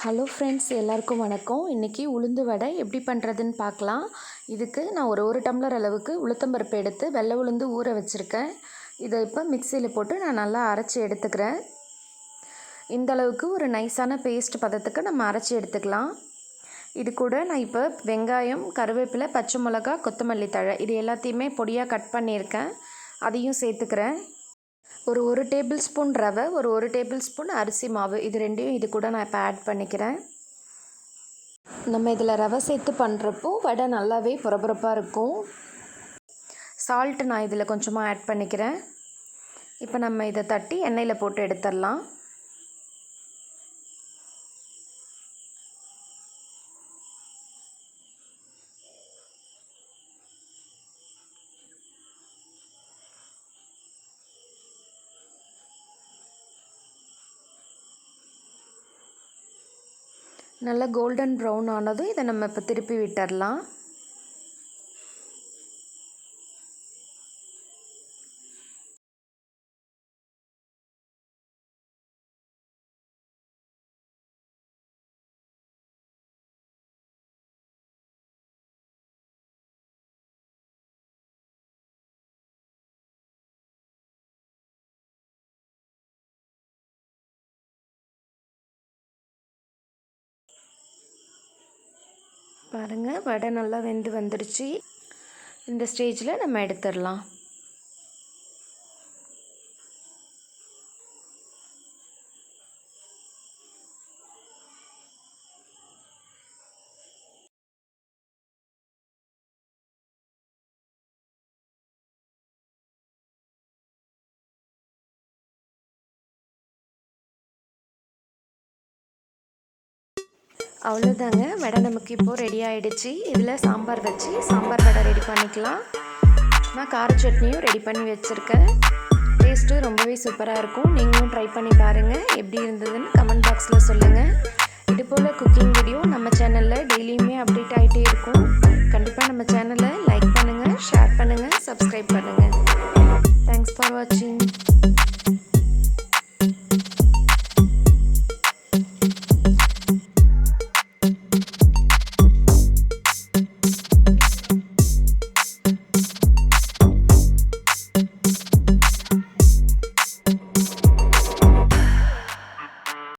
Hello friends, எல்லாருக்கும் வணக்கம். இன்றைக்கி உளுந்து வடை எப்படி பண்ணுறதுன்னு பார்க்கலாம். இதுக்கு நான் ஒரு டம்ளர் அளவுக்கு உளுத்தம்பருப்பு எடுத்து வெள்ளை உளுந்து ஊற வச்சுருக்கேன். இதை இப்போ மிக்சியில் போட்டு நான் நல்லா அரைச்சி எடுத்துக்கிறேன். இந்த அளவுக்கு ஒரு நைஸான பேஸ்ட் பதத்துக்கு நம்ம அரைச்சி எடுத்துக்கலாம். இது கூட நான் இப்போ வெங்காயம், கருவேப்பிலை, பச்சை மிளகா, கொத்தமல்லி தழை இது எல்லாத்தையுமே பொடியாக கட் பண்ணியிருக்கேன். அதையும் சேர்த்துக்கிறேன். ஒரு டேபிள் ஸ்பூன் ரவை, ஒரு டேபிள் ஸ்பூன் அரிசி மாவு இது ரெண்டையும் இது கூட நான் இப்போ ஆட் பண்ணிக்கிறேன். நம்ம இதில் ரவை சேர்த்து பண்ணுறப்போ வடை நல்லாவே புரபுரப்பாக இருக்கும். சால்ட்டு நான் இதில் கொஞ்சமாக ஆட் பண்ணிக்கிறேன். இப்போ நம்ம இதை தட்டி எண்ணெயில் போட்டு எடுத்துடலாம். நல்லா கோல்டன் ப்ரௌன் ஆனதும் இதை நம்ம இப்போ திருப்பி விட்டுடலாம். பாருங்கள், வடை நல்லா வெந்து வந்துடுச்சு. இந்த ஸ்டேஜில் நம்ம எடுத்துடலாம். அவ்வளோதாங்க, வடை நமக்கு இப்போது ரெடி ஆகிடுச்சு. இதில் சாம்பார் வச்சு சாம்பார் வடை ரெடி பண்ணிக்கலாம். நான் கார சட்னியும் ரெடி பண்ணி வச்சுருக்கேன். டேஸ்ட்டு ரொம்பவே சூப்பராக இருக்கும். நீங்களும் ட்ரை பண்ணி பாருங்கள். எப்படி இருந்ததுன்னு கமெண்ட் பாக்ஸில் சொல்லுங்கள். இது போல் குக்கிங் வீடியோ நம்ம சேனலில் டெய்லியுமே அப்டேட் ஆகிட்டே இருக்கும். கண்டிப்பாக நம்ம சேனலை லைக் பண்ணுங்கள், ஷேர் பண்ணுங்கள், சப்ஸ்கிரைப் பண்ணுங்கள். தேங்க்ஸ் ஃபார் வாட்சிங்.